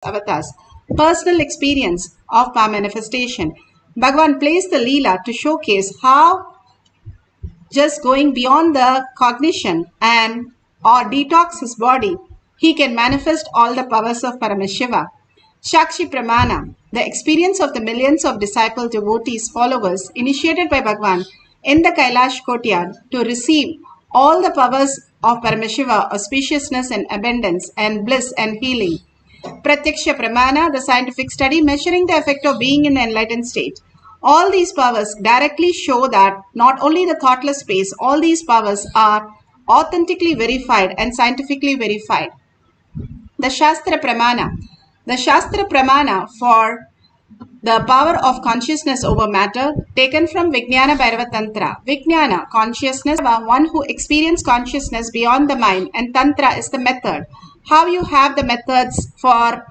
avatars, personal experience of power manifestation. Bhagavan plays the Leela to showcase how just going beyond the cognition and or detox his body, he can manifest all the powers of Paramashiva. Shakshi Pramana, the experience of the millions of disciple devotees, followers, initiated by Bhagavan in the Kailash courtyard to receive all the powers of Paramashiva, auspiciousness and abundance and bliss and healing. Pratyaksha Pramana, the scientific study measuring the effect of being in the enlightened state. All these powers directly show that not only the thoughtless space, all these powers are authentically verified and scientifically verified. The Shastra Pramana. The Shastra Pramana for the power of consciousness over matter taken from Vijnana Bhairava Tantra. Vijnana, consciousness, one who experiences consciousness beyond the mind, and Tantra is the method. How you have the methods for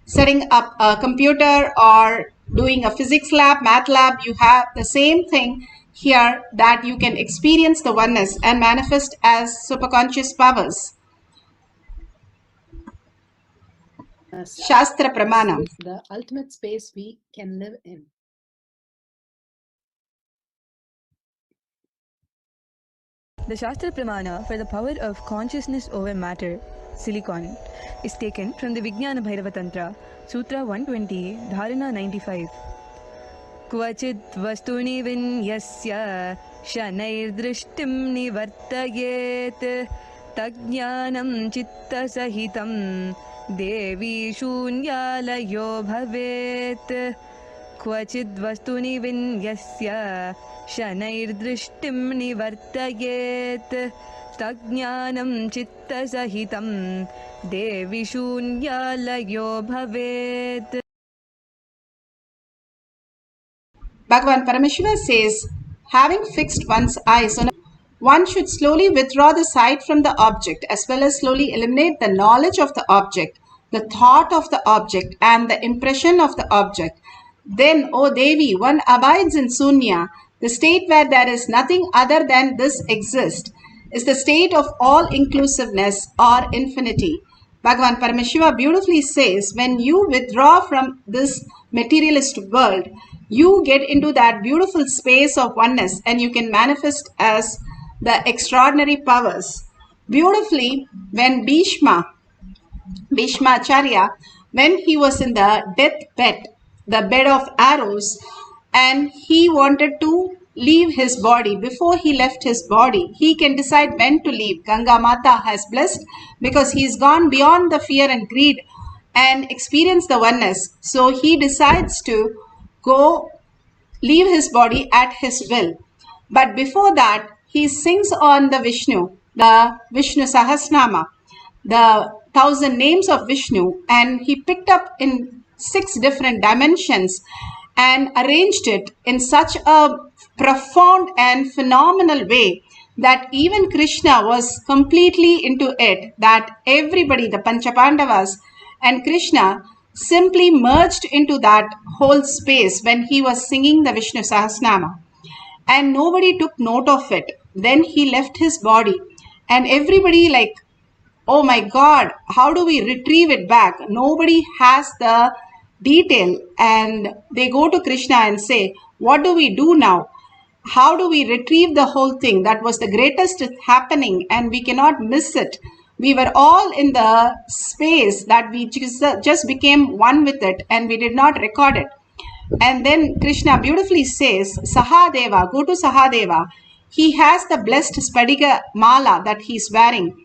setting up a computer or doing a physics lab, math lab, you have the same thing here, that you can experience the oneness and manifest as superconscious powers. Shastra Pramana. The ultimate space we can live in. The Shastra Pramana for the power of consciousness over matter, silicon, is taken from the Vijnana Bhairava Tantra, Sutra 120, Dharana 95. Kvachid vastuni vinyasya shanairdrishtim nivartayet tajnanam chitta sahitam devi shunyalayo bhavet. Kvachid vastuni vinyasya शनैर्दृष्टिं निवर्तयेत् तज्ज्ञानं चित्तसहितं देवि शून्यालयो भवेत्. Bhagavan Paramashiva says, having fixed one's eyes on one should slowly withdraw the sight from the object as well as slowly eliminate the knowledge of the object, the thought of the object and the impression of the object. Then, O Devi, one abides in Sunya. The state where there is nothing other than this exists is the state of all-inclusiveness or infinity. Bhagavan Paramashiva beautifully says, when you withdraw from this materialist world, you get into that beautiful space of oneness and you can manifest as the extraordinary powers. Beautifully, when Bhishma Acharya, when he was in the deathbed, the bed of arrows, and he wanted to leave his body. Before he left his body, he can decide when to leave. Ganga Mata has blessed because he's gone beyond the fear and greed and experience the oneness. So he decides to go leave his body at his will. But before that, he sings on the Vishnu Sahasnama, the 1,000 names of Vishnu, and he picked up in 6 different dimensions and arranged it in such a profound and phenomenal way that even Krishna was completely into it, that everybody, the Panchapandavas and Krishna, simply merged into that whole space when he was singing the Vishnu Sahasnama. And nobody took note of it. Then he left his body and everybody like, oh my God, how do we retrieve it back? Nobody has the detail, and they go to Krishna and say, what do we do now? How do we retrieve the whole thing? That was the greatest happening and we cannot miss it. We were all in the space that we just became one with it and we did not record it. And then Krishna beautifully says, Sahadeva, go to Sahadeva. He has the blessed Spadiga Mala that he's wearing.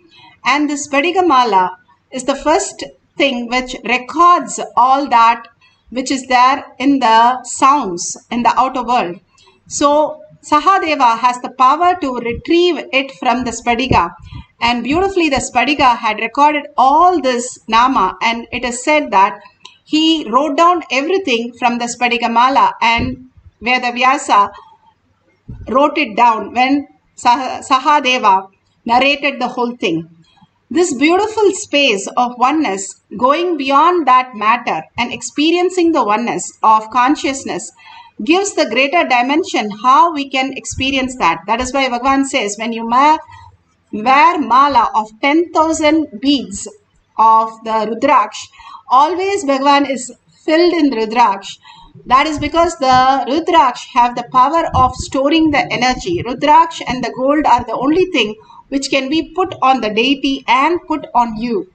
And this Spadiga Mala is the first thing which records all that which is there in the sounds in the outer world. So Sahadeva has the power to retrieve it from the Spadiga, and beautifully the Spadiga had recorded all this Nama, and it is said that he wrote down everything from the Spadiga Mala, and Vedavyasa wrote it down when Sahadeva narrated the whole thing. This beautiful space of oneness, going beyond that matter and experiencing the oneness of consciousness, gives the greater dimension how we can experience that. That is why Bhagavan says, when you wear mala of 10,000 beads of the Rudraksh, Always Bhagavan is filled in Rudraksh. That is because the Rudraksh have the power of storing the energy. Rudraksh and the gold are the only thing which can be put on the deity and put on you.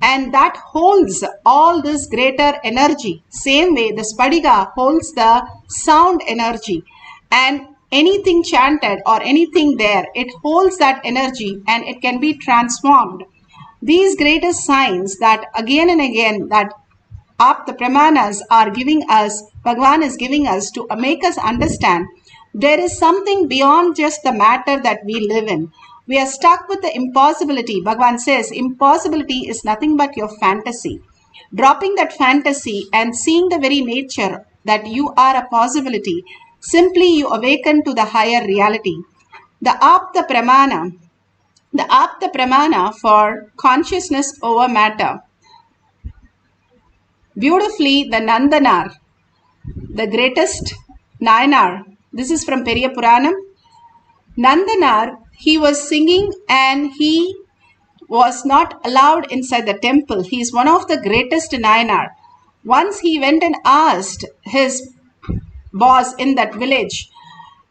And that holds all this greater energy. Same way the Spadiga holds the sound energy. And anything chanted or anything there, it holds that energy and it can be transformed. These greatest signs that again and again that the Pramanas are giving us, Bhagavan is giving us to make us understand there is something beyond just the matter that we live in. We are stuck with the impossibility. Bhagavan says impossibility is nothing but your fantasy. Dropping that fantasy and seeing the very nature that you are a possibility, simply you awaken to the higher reality. The Apta Pramana for consciousness over matter. Beautifully, the Nandanar, the greatest Nayanar. This is from Periya Puranam. Nandanar, he was singing and he was not allowed inside the temple. He is one of the greatest Nayanar. Once he went and asked his boss in that village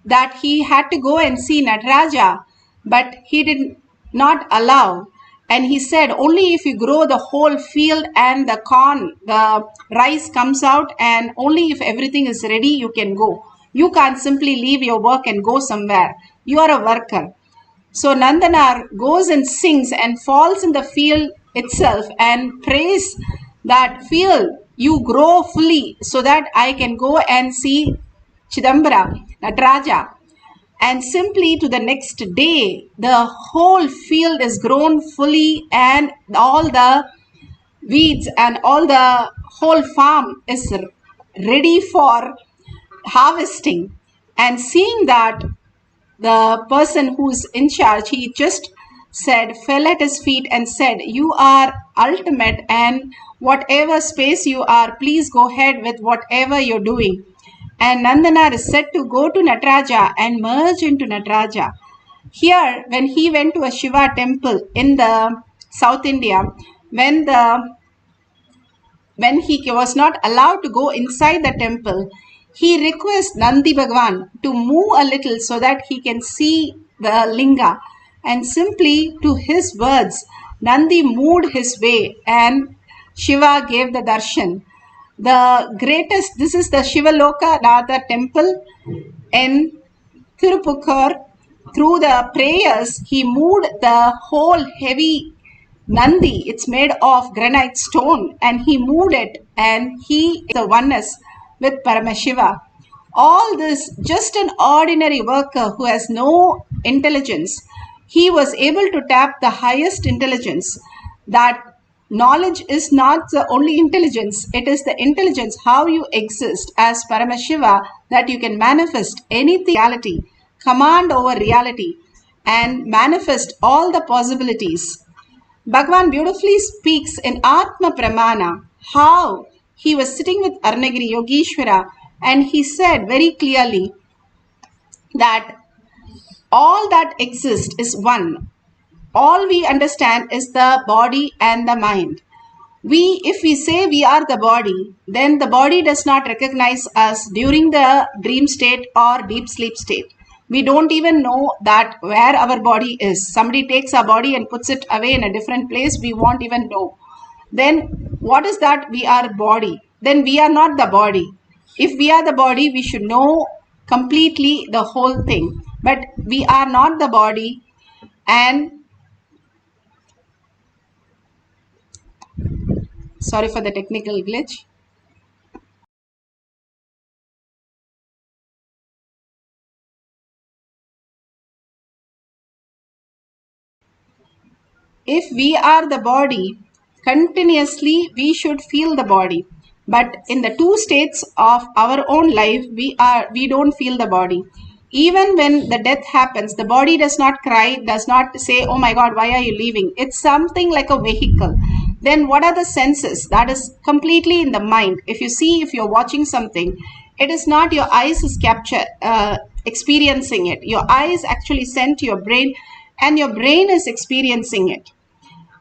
that he had to go and see Nataraja, but he did not allow. And he said, only if you grow the whole field and the corn, the rice comes out, and only if everything is ready, you can go. You can't simply leave your work and go somewhere. You are a worker. So Nandanar goes and sings and falls in the field itself and prays that field, you grow fully so that I can go and see Chidambara, Nataraja. And simply to the next day, the whole field is grown fully and all the weeds and all the whole farm is ready for harvesting. And seeing that, the person who's in charge, he just fell at his feet and said, you are ultimate, and whatever space you are, please go ahead with whatever you're doing. And Nandanar is said to go to Nataraja and merge into Nataraja. Here, when he went to a Shiva temple in the South India, when he was not allowed to go inside the temple, he requests Nandi Bhagwan to move a little so that he can see the linga. And simply to his words, Nandi moved his way and Shiva gave the darshan. The greatest, this is the Shivaloka Radha temple in Tirupukkur. Through the prayers, he moved the whole heavy Nandi. It's made of granite stone, and he moved it, and he is the oneness with Paramashiva. All this, just an ordinary worker who has no intelligence, he was able to tap the highest intelligence. That knowledge is not the only intelligence, it is the intelligence how you exist as Paramashiva, that you can manifest anything reality, command over reality, and manifest all the possibilities. Bhagavan beautifully speaks in Atma Pramana how he was sitting with Arunagiri Yogeshwara, and he said very clearly that all that exists is one. All we understand is the body and the mind. If we say we are the body, then the body does not recognize us during the dream state or deep sleep state. We don't even know that where our body is. Somebody takes our body and puts it away in a different place, we won't even know. Then what is that? We are body. Then we are not the body. If we are the body, we should know completely the whole thing. But we are not the body, and sorry for the technical glitch. If we are the body, continuously we should feel the body. But in the two states of our own life, we don't feel the body. Even when the death happens, the body does not cry, does not say, oh my God, why are you leaving? It's something like a vehicle. Then what are the senses? That is completely in the mind. If you see, if you're watching something, it is not your eyes is experiencing it. Your eyes actually send to your brain, and your brain is experiencing it.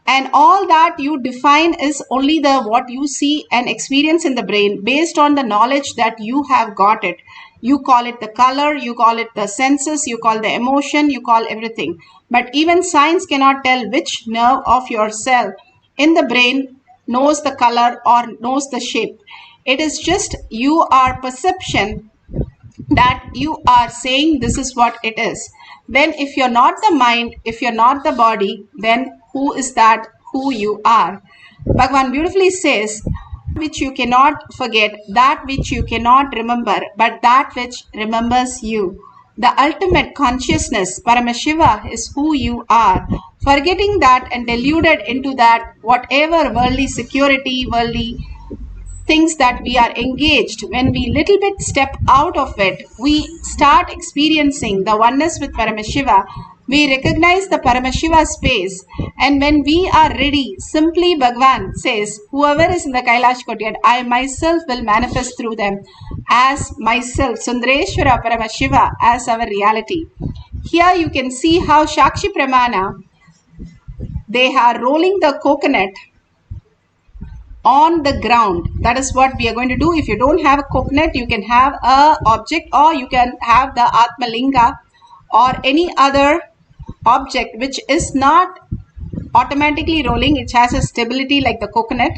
And all that you define is only the what you see and experience in the brain based on the knowledge that you have got it. You call it the color, you call it the senses, you call the emotion, you call everything. But even science cannot tell which nerve of your cell in the brain knows the color or knows the shape. It is just your perception that you are saying this is what it is. Then if you're not the mind, if you're not the body, then who is that who you are? Bhagavan beautifully says, which you cannot forget, that which you cannot remember, but that which remembers you. The ultimate consciousness, Paramashiva, is who you are. Forgetting that and deluded into that, whatever worldly security, worldly things that we are engaged, when we little bit step out of it, we start experiencing the oneness with Paramashiva. We recognize the Paramashiva space, and when we are ready, simply Bhagavan says, whoever is in the Kailash Kotyad, I myself will manifest through them as myself, Sundareshwara Paramashiva, as our reality. Here you can see how Shakshi Pramana, they are rolling the coconut on the ground. That is what we are going to do. If you don't have a coconut, you can have a object, or you can have the Atmalinga or any other object which is not automatically rolling. It has a stability like the coconut.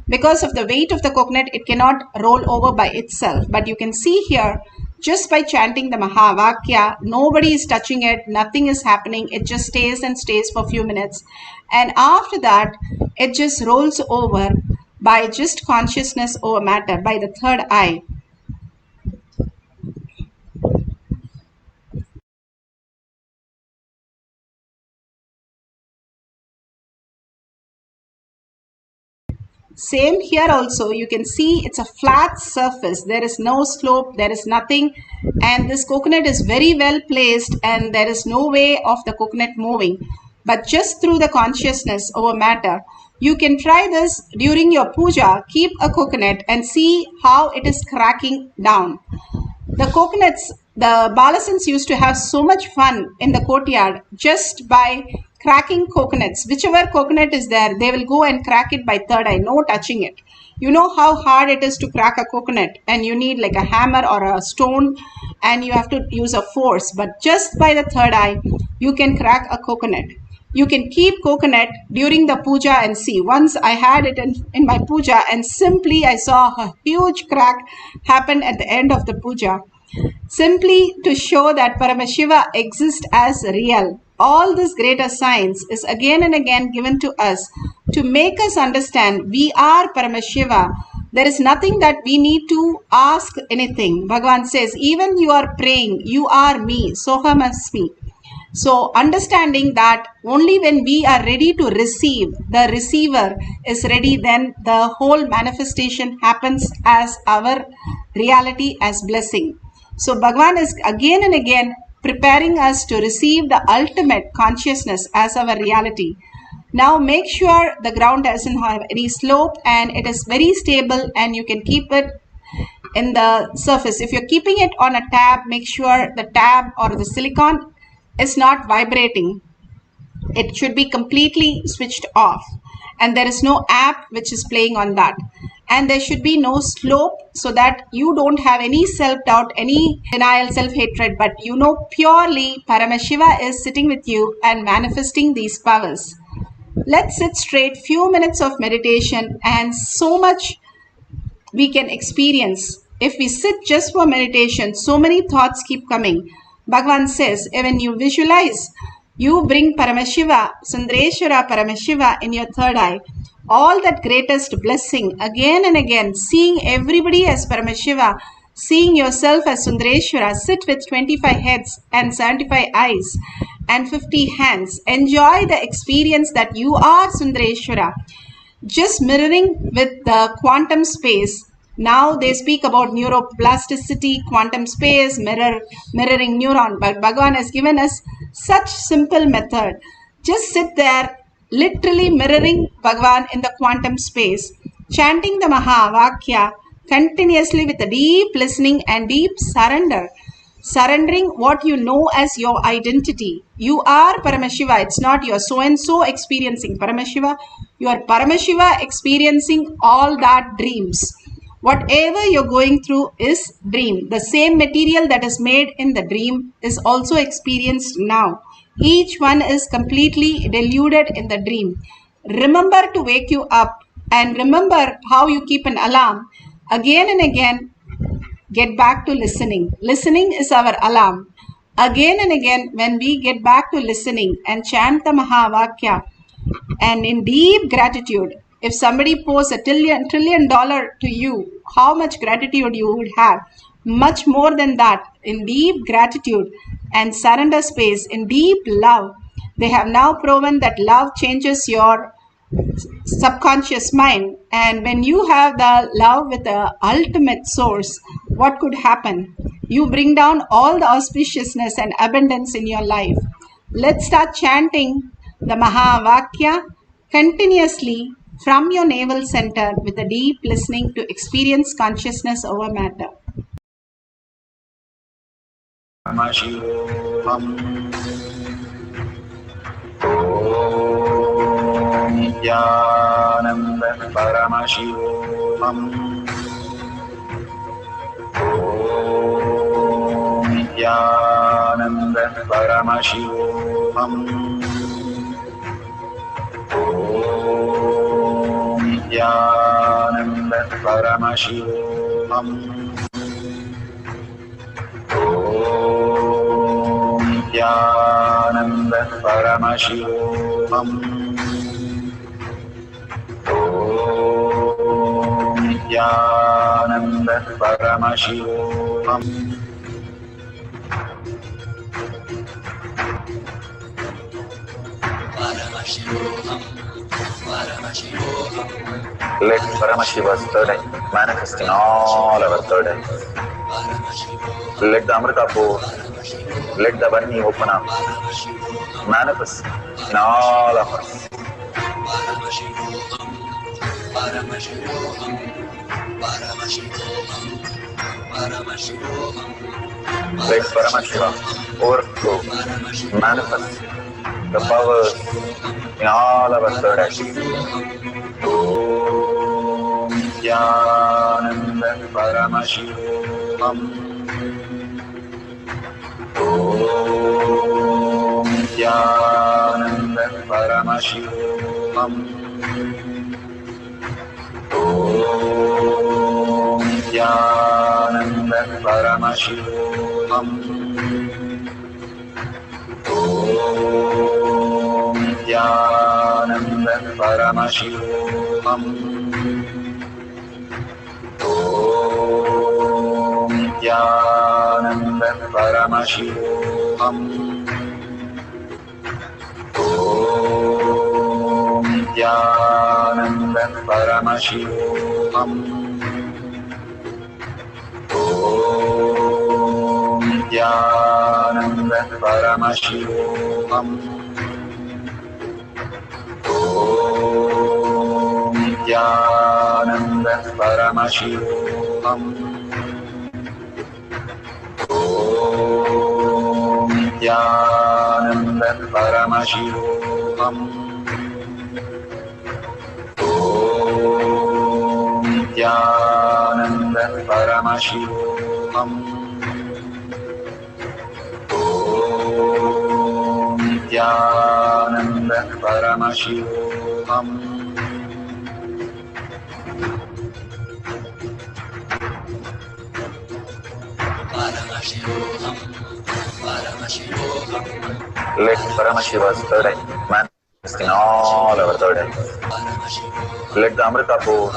Because of the weight of the coconut, it cannot roll over by itself. But you can see here, just by chanting the Mahavakya, nobody is touching it, nothing is happening. It just stays and stays for a few minutes. And after that, it just rolls over by just consciousness over matter, by the third eye. Same here also, you can see it's a flat surface. There is no slope, there is nothing, and this coconut is very well placed, and there is no way of the coconut moving. But just through the consciousness over matter, you can try this during your puja. Keep a coconut and see how it is cracking down. The coconuts, the Balasans used to have so much fun in the courtyard just by cracking coconuts. Whichever coconut is there, they will go and crack it by third eye, no touching it. You know how hard it is to crack a coconut, and you need like a hammer or a stone, and you have to use a force. But just by the third eye, you can crack a coconut. You can keep coconut during the puja and see. Once I had it in my puja, and simply I saw a huge crack happen at the end of the puja. Simply to show that Paramashiva exists as real. All this greater science is again and again given to us to make us understand we are Paramashiva. There is nothing that we need to ask anything. Bhagavan says, even you are praying, you are me, Soham Asmi. So understanding that only when we are ready to receive, the receiver is ready, then the whole manifestation happens as our reality, as blessing. So Bhagavan is again and again preparing us to receive the ultimate consciousness as our reality. Now make sure the ground doesn't have any slope and it is very stable, and you can keep it in the surface. If you're keeping it on a tab, make sure the tab or the silicon is not vibrating. It should be completely switched off, and there is no app which is playing on that, and there should be no slope, so that you don't have any self-doubt, any denial, self-hatred, but you know purely Paramashiva is sitting with you and manifesting these powers. Let's sit straight, few minutes of meditation, and so much we can experience. If we sit just for meditation, so many thoughts keep coming. Bhagavan says, when you visualize, you bring Paramashiva, Sundareshwara Paramashiva in your third eye. All that greatest blessing, again and again, seeing everybody as Paramashiva, seeing yourself as Sundareshwara, sit with 25 heads and 75 eyes and 50 hands. Enjoy the experience that you are Sundareshwara. Just mirroring with the quantum space. Now they speak about neuroplasticity, quantum space, mirroring neuron. But Bhagavan has given us such simple method. Just sit there, literally mirroring Bhagavan in the quantum space, chanting the Mahavakya continuously with a deep listening and deep surrender. surrendering what you know as your identity. You are Paramashiva. It's not your so-and-so experiencing Paramashiva. You are Paramashiva experiencing all that dreams. Whatever you're going through is dream. The same material that is made in the dream is also experienced now. Each one is completely deluded in the dream. Remember to wake you up and remember how you keep an alarm. Again and again, get back to listening. Listening is our alarm. Again and again, when we get back to listening and chant the Mahavakya, and in deep gratitude, if somebody posts $1 trillion to you, how much gratitude you would have? Much more than that, in deep gratitude and surrender space, in deep love. They have now proven that love changes your subconscious mind, and when you have the love with the ultimate source, what could happen? You bring down all the auspiciousness and abundance in your life. Let's start chanting the Mahavakya continuously from your navel center with a deep listening to experience consciousness over matter. Paramashivoham. Om Nithyananda Paramashivoham. Om Nithyananda Paramashivoham. Om Nithyananda Paramashivoham. Om Nithyananda Paramashivoham. Om Nithyananda Paramashivoham. Let Paramashiva's third eye manifest in all our third eyes. Let the Amrita pour, let the Varni open up, manifest in all of us. Let Paramashiva overflow, manifest the powers in all our third eyes. Om Nithyananda Paramashivoham. Om Nithyananda Paramashivoham. Om Nithyananda Paramashivoham. Om Nithyananda Paramashivoham. Om Nithyananda Paramashivoham. Om Nithyananda Paramashivoham. Om Nithyananda Paramashivoham. Om Nithyananda Paramashivoham. Om Nithyananda Paramashivoham. Om Nithyananda Paramashivoham. Om Nithyananda Paramashivoham. Let Paramashiva's third eye manifest in all our third eyes. Let the Amrita pour,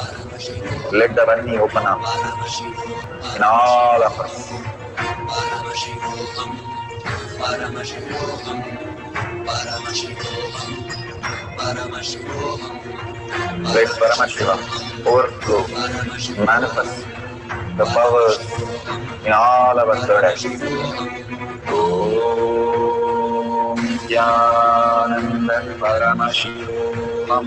let the Varni open up in all of us. Let Paramashiva overflow, manifest the powers in all our third eyes. Om Nithyananda Paramashivoham.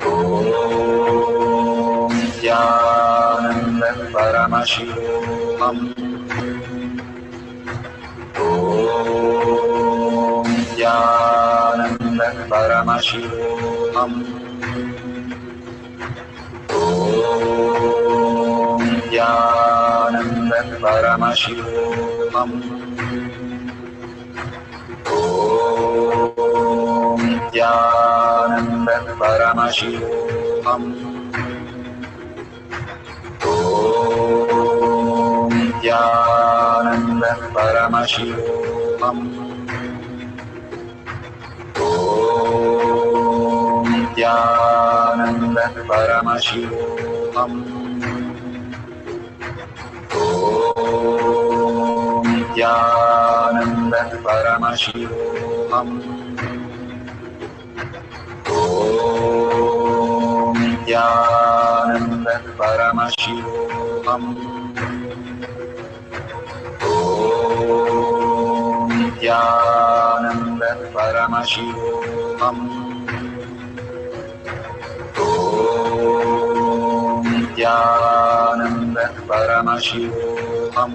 Om Nithyananda Paramashivoham. Om Nithyananda Paramashivoham. Om Nithyananda Paramashivoham. Om Nithyananda Paramashivoham. Om Nithyananda Paramashivoham. Om Nithyananda Paramashivoham. Om Nithyananda Paramashivoham. Om Nithyananda Paramashivoham. Om Nithyananda Paramashivoham. Om Nithyananda Paramashivoham. Om Nithyananda Paramashivoham.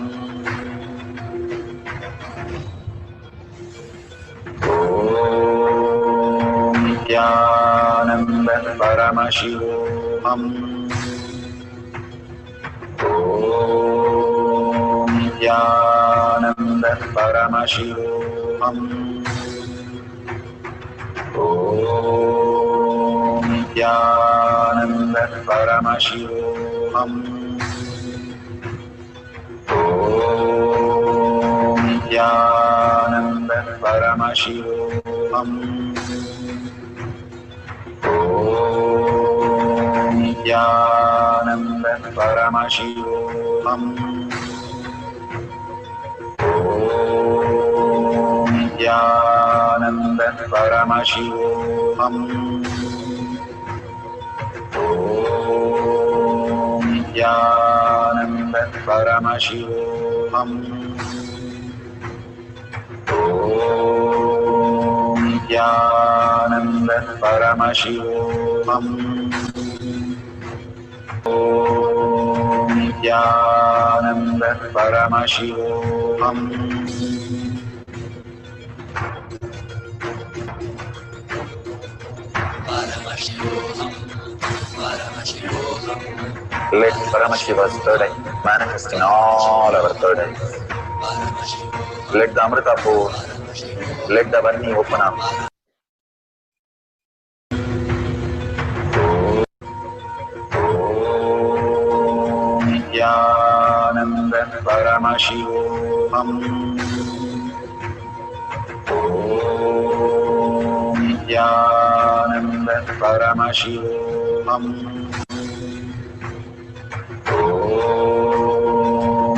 Om Nithyananda Paramashivoham. Om Nithyananda Paramashivoham. Om Nithyananda Paramashivoham. Om Nithyananda Paramashivoham. Om Nithyananda Paramashivoham. Om Nithyananda Paramashivoham. Om Nithyananda Paramashivoham. Om Nithyananda Paramashivoham. Let Paramashiva's third eye manifest in all our third eyes. Let the Amrita pour, let the Varni open up. Om Nithyananda Paramashivoham. Om Nithyananda Paramashivoham. Om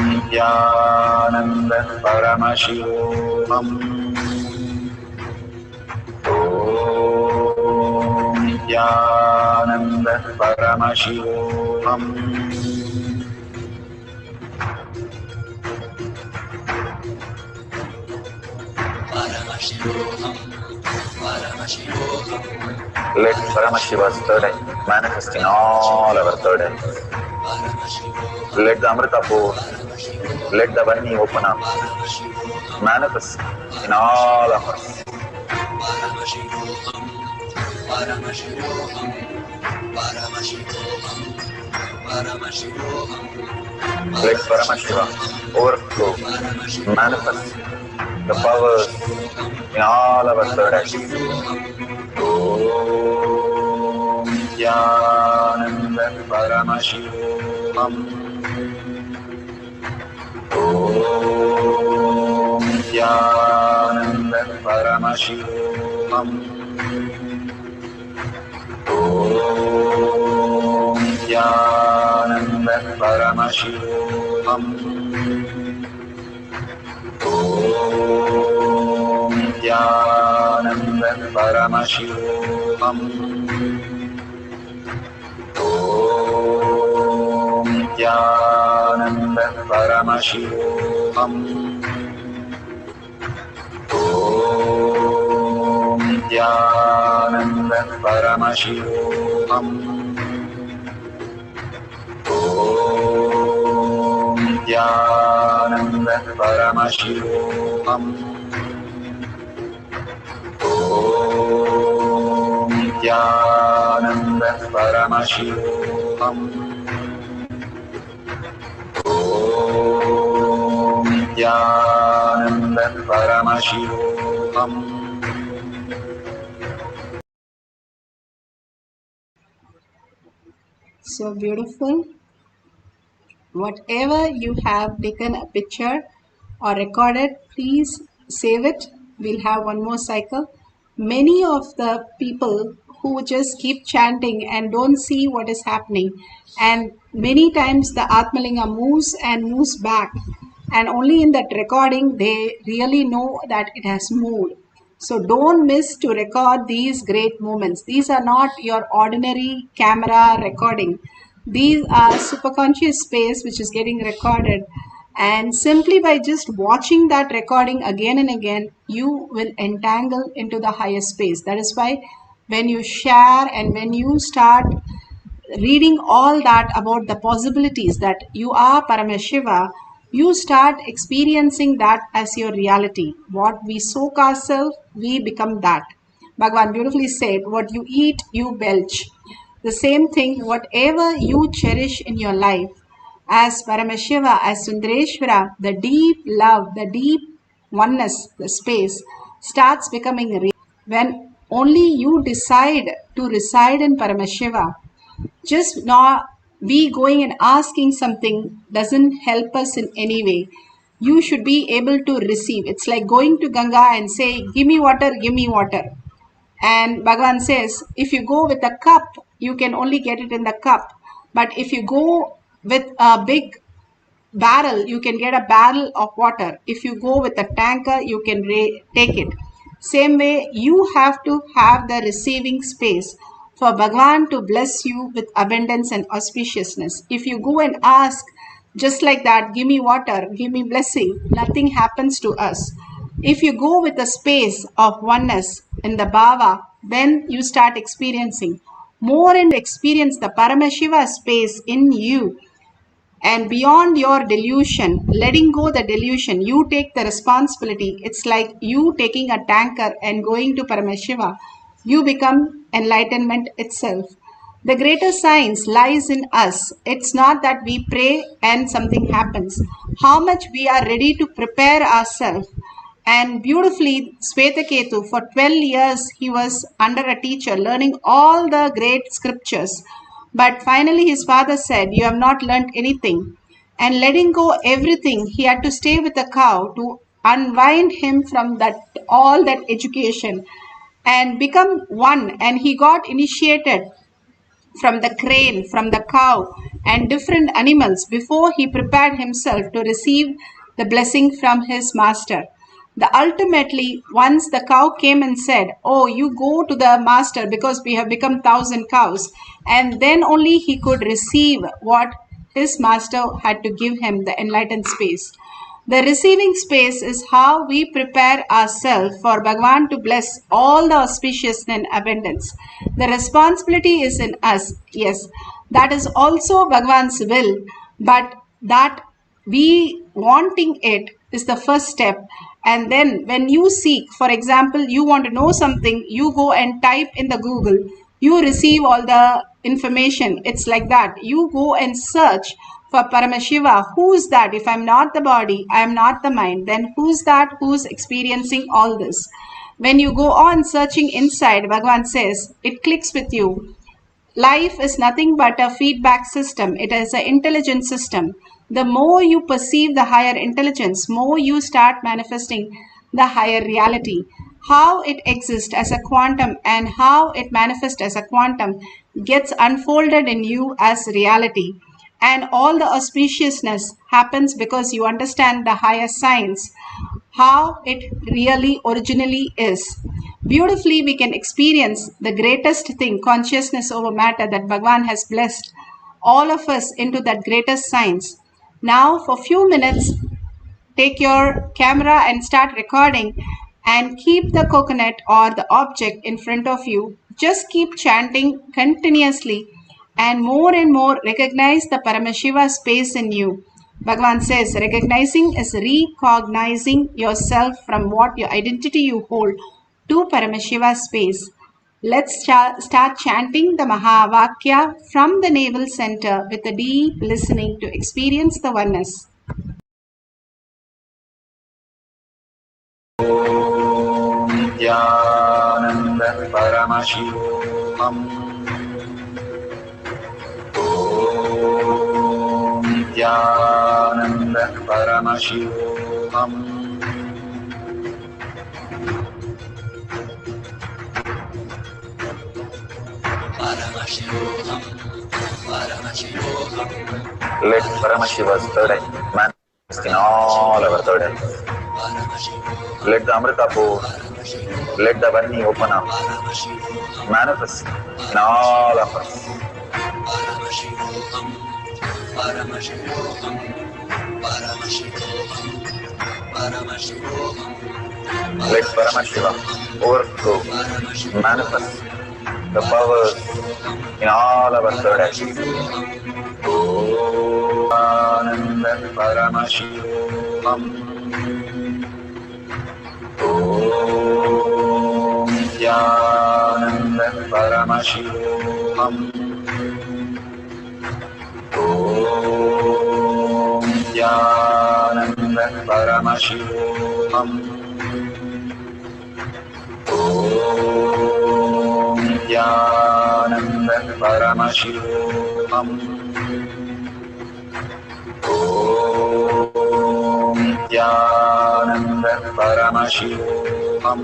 Nithyananda Paramashivoham. Om Nithyananda Paramashivoham. Let Paramashiva's third eye manifest in all our third eyes. Let the Amrita pour, let the Varni open up, manifest in all of us. Let Paramashiva overflow, manifest the powers in all our third eyes. Om Nithyananda Paramashivoham. Om Nithyananda Paramashivoham. Om Nithyananda Paramashivoham. Om Nithyananda Paramashivoham. Om Nithyananda Paramashivoham. Om Nithyananda Paramashivoham. Om Nithyananda Paramashivoham. Om Nithyananda Paramashivoham. Om Nithyananda Paramashivoham. So beautiful. Whatever you have taken a picture or recorded, please save it. We'll have one more cycle. Many of the people who just keep chanting and don't see what is happening, and many times the Atmalinga moves and moves back, and only in that recording they really know that it has moved. So don't miss to record these great moments. These are not your ordinary camera recording. These are superconscious space which is getting recorded. And simply by just watching that recording again and again, you will entangle into the higher space. That is why when you share and when you start reading all that about the possibilities that you are Paramashiva, you start experiencing that as your reality. What we soak ourselves, we become that. Bhagavan beautifully said, what you eat, you belch. The same thing, whatever you cherish in your life, as Paramashiva, as Sundareshwara, the deep love, the deep oneness, the space, starts becoming real. When only you decide to reside in Paramashiva, just not we going and asking something doesn't help us in any way. You should be able to receive. It's like going to Ganga and say, give me water, give me water. And Bhagavan says, if you go with a cup, you can only get it in the cup. But if you go with a big barrel, you can get a barrel of water. If you go with a tanker, you can take it. Same way, you have to have the receiving space for Bhagavan to bless you with abundance and auspiciousness. If you go and ask just like that, give me water, give me blessing, nothing happens to us. If you go with the space of oneness in the bhava, then you start experiencing more and experience the Paramashiva space in you. And beyond your delusion, letting go the delusion, you take the responsibility. It's like you taking a tanker and going to Paramashiva. You become enlightenment itself. The greater science lies in us. It's not that we pray and something happens. How much we are ready to prepare ourselves. And beautifully, Swetaketu, for 12 years, he was under a teacher learning all the great scriptures. But finally, his father said, you have not learnt anything. And letting go everything, he had to stay with the cow to unwind him from that all that education and become one. And he got initiated from the crane, from the cow, and different animals before he prepared himself to receive the blessing from his master. The ultimately, once the cow came and said, oh, you go to the master because we have become 1,000 cows, and then only he could receive what his master had to give him, the enlightened space. The receiving space is how we prepare ourselves for Bhagavan to bless all the auspicious and abundance. The responsibility is in us, yes. That is also Bhagavan's will, but that we wanting it is the first step. And then when you seek, for example, you want to know something, you go and type in the Google, you receive all the information. It's like that. You go and search for Paramashiva. Who's that? If I'm not the body, I'm not the mind, then who's that who's experiencing all this? When you go on searching inside, Bhagavan says, it clicks with you. Life is nothing but a feedback system. It is an intelligent system. The more you perceive the higher intelligence, more you start manifesting the higher reality. How it exists as a quantum and how it manifests as a quantum gets unfolded in you as reality. And all the auspiciousness happens because you understand the higher science, how it really originally is. Beautifully, we can experience the greatest thing, consciousness over matter, that Bhagavan has blessed all of us into that greatest science. Now, for a few minutes, take your camera and start recording and keep the coconut or the object in front of you. Just keep chanting continuously and more recognize the Paramashiva space in you. Bhagavan says, recognizing is recognizing yourself from what your identity you hold to Paramashiva space. Let's start chanting the Mahavakya from the navel center with a deep listening to experience the oneness. Nithyananda Paramashivoham. Om Nithyananda Paramashivoham. Let Paramashiva's third eye manifest in all our third eyes. Let the Amrita pour, let the Varni open up, manifest in all of us. Let Paramashiva overflow, manifest the powers in all our third eyes. Ananda Paramashivoham. Om Nithyananda Paramashivoham. Om Nithyananda Paramashivoham. Om Nithyananda Paramashivoham. Om Nithyananda Paramashivoham. Om Nithyananda Paramashivoham.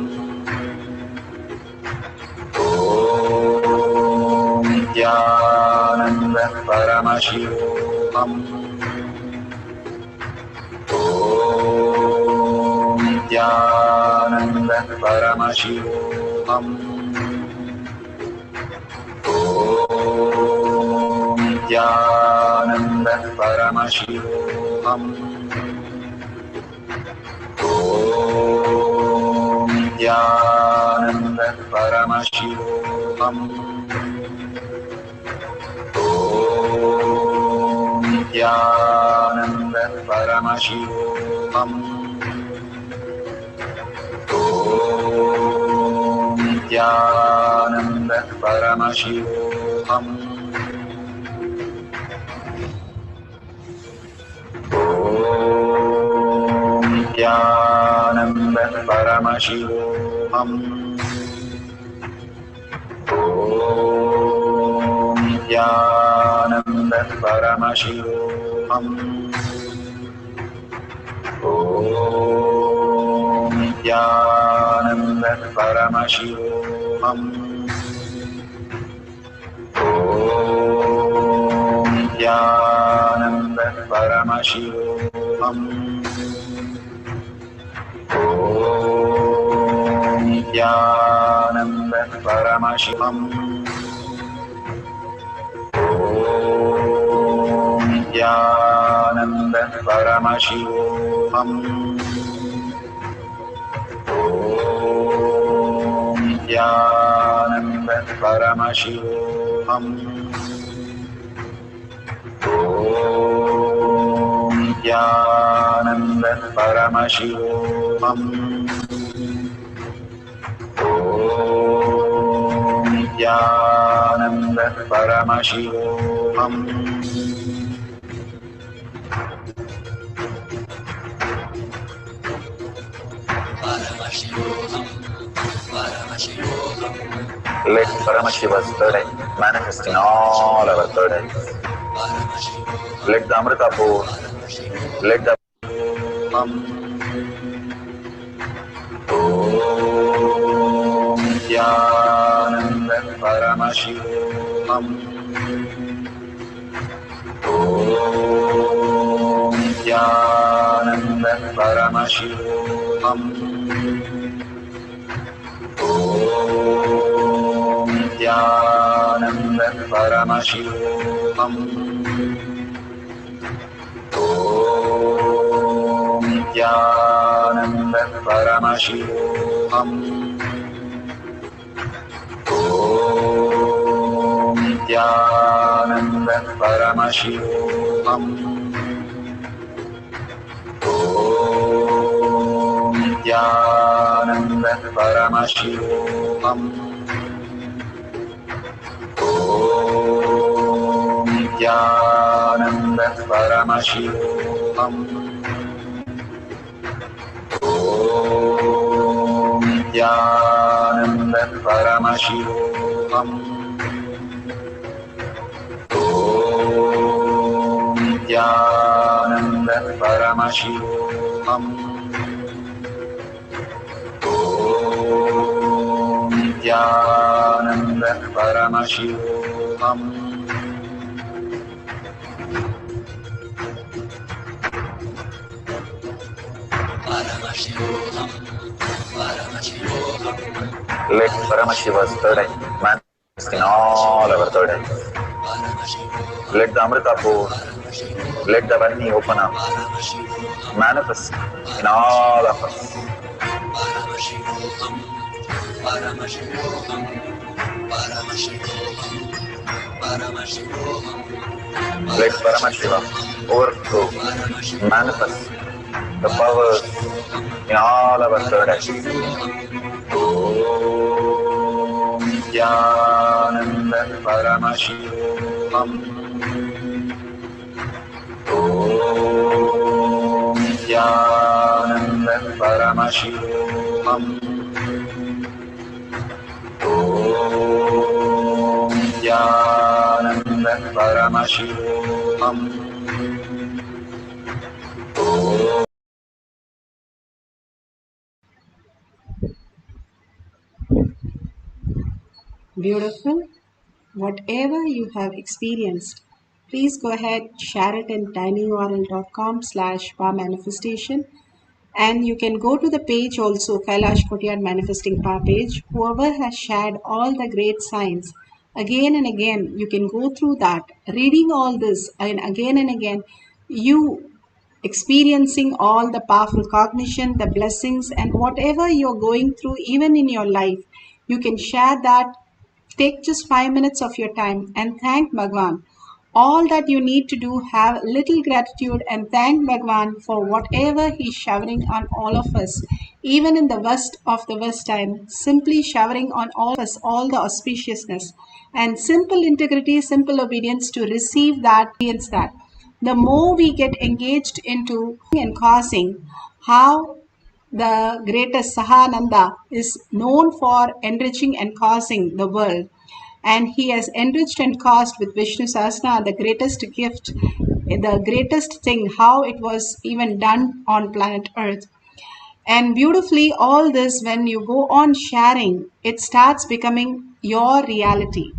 Om Nithyananda Paramashivoham. Om Nithyananda Paramashivoham. Om Nithyananda Paramashivoham. Om Nithyananda Paramashivoham. Om Nithyananda Paramashivoham. Om Nithyananda Paramashivoham. Om Nithyananda Paramashivoham. Om Nithyananda Paramashivoham. Om Nithyananda Paramashivoham. Om Nithyananda Paramashivam. Om Nithyananda Paramashivoham. Om Nithyananda Paramashivoham. Om Nithyananda Paramashivoham. Om Nithyananda Paramashivoham. Let Paramashiva's third eye manifest in all our third eyes. Let the Amrita pour, let the Om Nithyananda Paramashivoham. Om Nithyananda Paramashivoham. Om Nithyananda Paramashivoham. Om Nithyananda Paramashivoham. Om Nithyananda Paramashivoham. Om Nithyananda Paramashivoham. Om Nithyananda Paramashivoham. Om Nithyananda Paramashivoham. Om Nithyananda Paramashivoham. Om Nithyananda Paramashivoham. Let Paramashiva's third eye manifest in all our third eyes. Let the Amrita pour, let the Vani open up, manifest in all of us. Let Paramashiva overflow, manifest the powers in all our third eyes. Om Nithyananda Paramashivoham. Om Nithyananda Paramashivoham. Om Nithyananda Paramashivoham. Beautiful. Whatever you have experienced, please go ahead, share it in tinyurl.com/powermanifestation. And you can go to the page also, Kailash Kotyar Manifesting Power page. Whoever has shared all the great signs, again and again, you can go through that, reading all this, and again, you experiencing all the powerful cognition, the blessings, and whatever you're going through, even in your life, you can share that. Take just 5 minutes of your time and thank Bhagwan. All that you need to do, have little gratitude and thank Bhagwan for whatever He's showering on all of us. Even in the worst of the worst time, simply showering on all of us all the auspiciousness and simple integrity, simple obedience to receive that, experience that. The more we get engaged into and causing, how the greatest Sahananda is known for enriching and causing the world. And he has enriched and caused with Vishnu Sahasrana the greatest gift, the greatest thing, how it was even done on planet Earth. And beautifully, all this, when you go on sharing, it starts becoming your reality.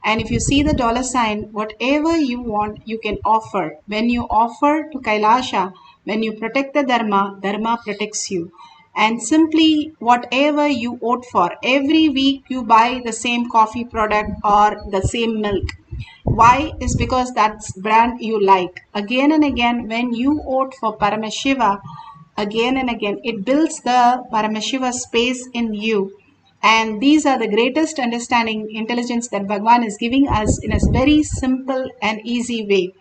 And if you see the dollar sign, whatever you want, you can offer. When you offer to Kailasha, when you protect the Dharma, Dharma protects you. And simply, whatever you vote for, every week you buy the same coffee product or the same milk. Why? Is because that's brand you like. Again and again, when you vote for Paramashiva, again and again, it builds the Paramashiva space in you. And these are the greatest understanding, intelligence that Bhagwan is giving us in a very simple and easy way.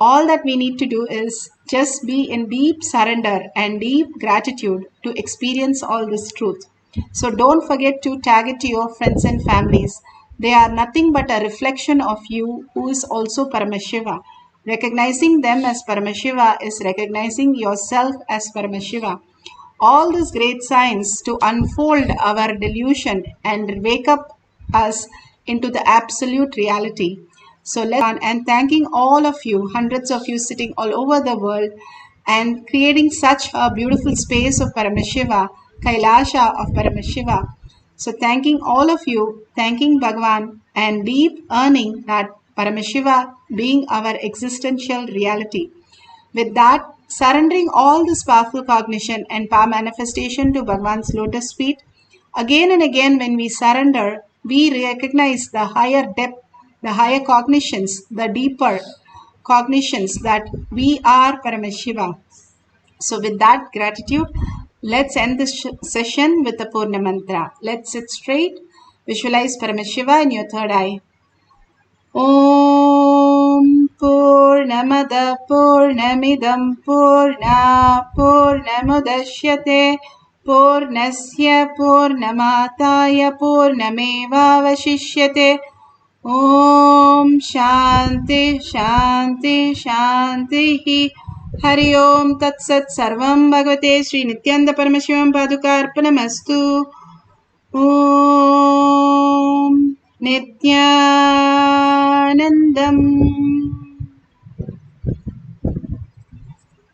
All that we need to do is just be in deep surrender and deep gratitude to experience all this truth. So don't forget to tag it to your friends and families. They are nothing but a reflection of you who is also Paramashiva. Recognizing them as Paramashiva is recognizing yourself as Paramashiva. All these great signs to unfold our delusion and wake up us into the absolute reality. So let's on and thanking all of you, hundreds of you sitting all over the world and creating such a beautiful space of Paramashiva, Kailasha of Paramashiva. So thanking all of you, thanking Bhagwan and deep earning that Paramashiva being our existential reality. With that, surrendering all this powerful cognition and power manifestation to Bhagwan's lotus feet, again and again when we surrender, we recognize the higher depth, the higher cognitions, the deeper cognitions that we are Paramashiva. So with that gratitude, let's end this session with the Purna Mantra. Let's sit straight, visualize Paramashiva in your third eye. Om Purnamada Purnamidam Purna Purnamudashyate Purnasya Purnamataya Purnamevavashishyate. Om Shanti Shanti Shanti. Hari Om Tat Sat Sarvam Bhagavate Sri Nithyananda Paramashivam Padukarpanamastu. Om Nithyanandam.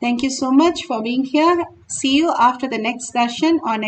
Thank you so much for being here. See you after the next session or next